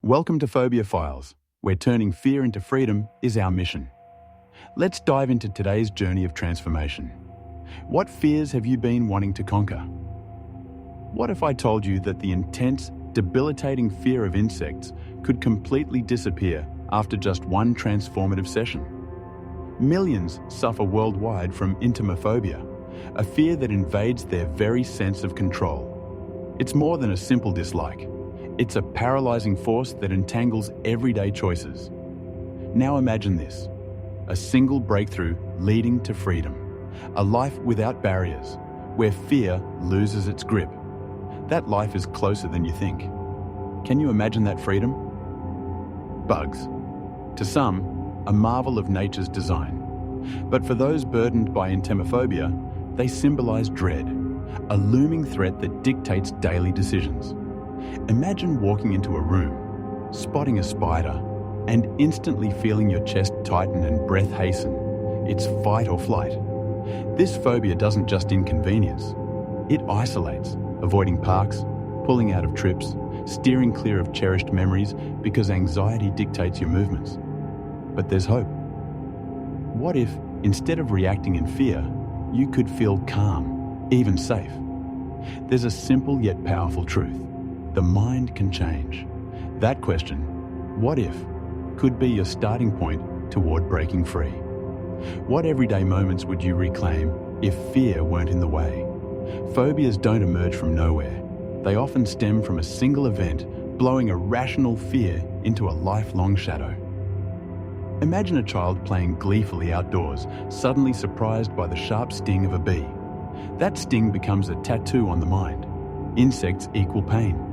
Welcome to Phobia Files, where turning fear into freedom is our mission. Let's dive into today's journey of transformation. What fears have you been wanting to conquer? What if I told you that the intense, debilitating fear of insects could completely disappear after just one transformative session? Millions suffer worldwide from Intemaphobia, a fear that invades their very sense of control. It's more than a simple dislike. It's a paralyzing force that entangles everyday choices. Now imagine this: a single breakthrough leading to freedom, a life without barriers, where fear loses its grip. That life is closer than you think. Can you imagine that freedom? Bugs. To some, a marvel of nature's design. But for those burdened by Intemaphobia, they symbolize dread, a looming threat that dictates daily decisions. Imagine walking into a room, spotting a spider, and instantly feeling your chest tighten and breath hasten. It's fight or flight. This phobia doesn't just inconvenience, it isolates, avoiding parks, pulling out of trips, steering clear of cherished memories because anxiety dictates your movements. But there's hope. What if, instead of reacting in fear, you could feel calm, even safe? There's a simple yet powerful truth. The mind can change. That question, what if, could be your starting point toward breaking free. What everyday moments would you reclaim if fear weren't in the way? Phobias don't emerge from nowhere. They often stem from a single event, blowing a rational fear into a lifelong shadow. Imagine a child playing gleefully outdoors, suddenly surprised by the sharp sting of a bee. That sting becomes a tattoo on the mind. Insects equal pain.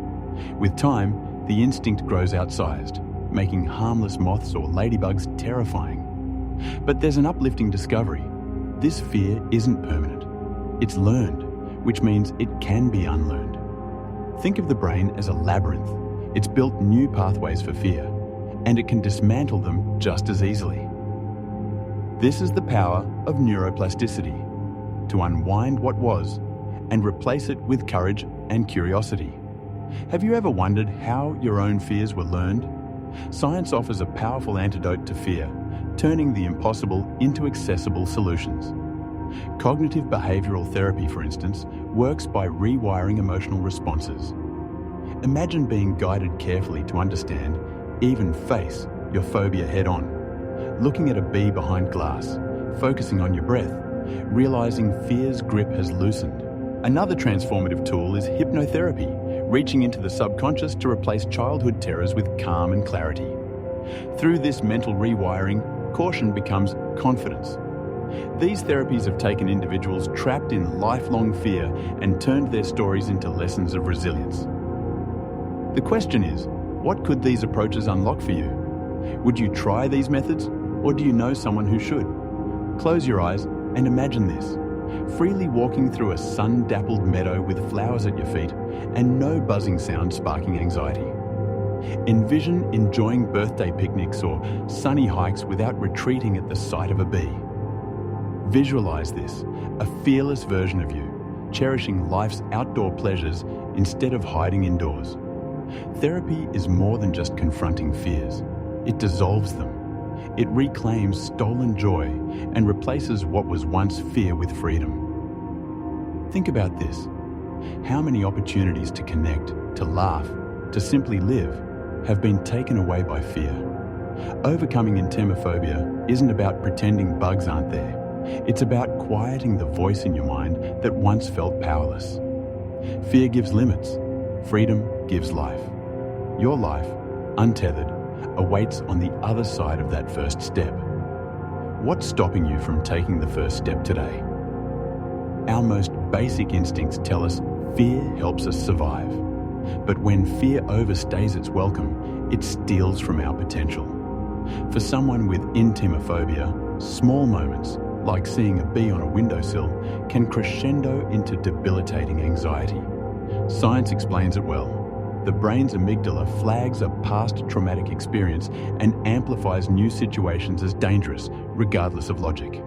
With time, the instinct grows outsized, making harmless moths or ladybugs terrifying. But there's an uplifting discovery. This fear isn't permanent. It's learned, which means it can be unlearned. Think of the brain as a labyrinth. It's built new pathways for fear, and it can dismantle them just as easily. This is the power of neuroplasticity, to unwind what was and replace it with courage and curiosity. Have you ever wondered how your own fears were learned? Science offers a powerful antidote to fear, turning the impossible into accessible solutions. Cognitive behavioral therapy, for instance, works by rewiring emotional responses. Imagine being guided carefully to understand, even face, your phobia head-on. Looking at a bee behind glass, focusing on your breath, realizing fear's grip has loosened. Another transformative tool is hypnotherapy, reaching into the subconscious to replace childhood terrors with calm and clarity. Through this mental rewiring, caution becomes confidence. These therapies have taken individuals trapped in lifelong fear and turned their stories into lessons of resilience. The question is, what could these approaches unlock for you? Would you try these methods, or do you know someone who should? Close your eyes and imagine this: freely walking through a sun-dappled meadow with flowers at your feet and no buzzing sound sparking anxiety. Envision enjoying birthday picnics or sunny hikes without retreating at the sight of a bee. Visualize this, a fearless version of you, cherishing life's outdoor pleasures instead of hiding indoors. Therapy is more than just confronting fears. It dissolves them. It reclaims stolen joy and replaces what was once fear with freedom. Think about this. How many opportunities to connect, to laugh, to simply live have been taken away by fear? Overcoming Intemaphobia isn't about pretending bugs aren't there. It's about quieting the voice in your mind that once felt powerless. Fear gives limits. Freedom gives life. Your life, untethered, awaits on the other side of that first step. What's stopping you from taking the first step today? Our most basic instincts tell us fear helps us survive. But when fear overstays its welcome, it steals from our potential. For someone with Intemaphobia, small moments, like seeing a bee on a windowsill, can crescendo into debilitating anxiety. Science explains it well. The brain's amygdala flags a past traumatic experience and amplifies new situations as dangerous, regardless of logic.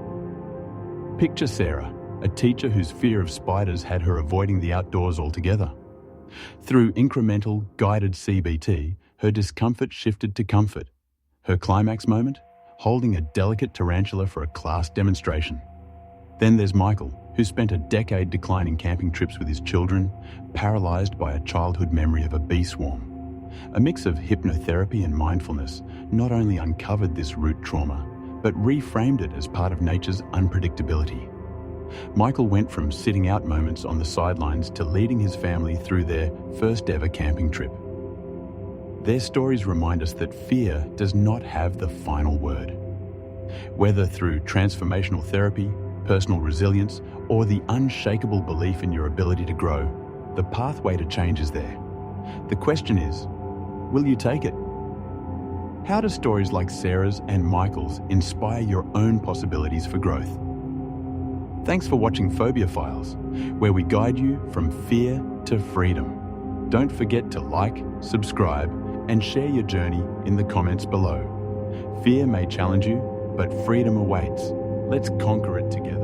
Picture Sarah, a teacher whose fear of spiders had her avoiding the outdoors altogether. Through incremental, guided CBT, her discomfort shifted to comfort. Her climax moment? Holding a delicate tarantula for a class demonstration. Then there's Michael, who spent a decade declining camping trips with his children, paralyzed by a childhood memory of a bee swarm. A mix of hypnotherapy and mindfulness not only uncovered this root trauma, but reframed it as part of nature's unpredictability. Michael went from sitting out moments on the sidelines to leading his family through their first ever camping trip. Their stories remind us that fear does not have the final word. Whether through transformational therapy, personal resilience, or the unshakable belief in your ability to grow, the pathway to change is there. The question is, will you take it? How do stories like Sarah's and Michael's inspire your own possibilities for growth? Thanks for watching Phobia Files, where we guide you from fear to freedom. Don't forget to like, subscribe, and share your journey in the comments below. Fear may challenge you, but freedom awaits. Let's conquer it together.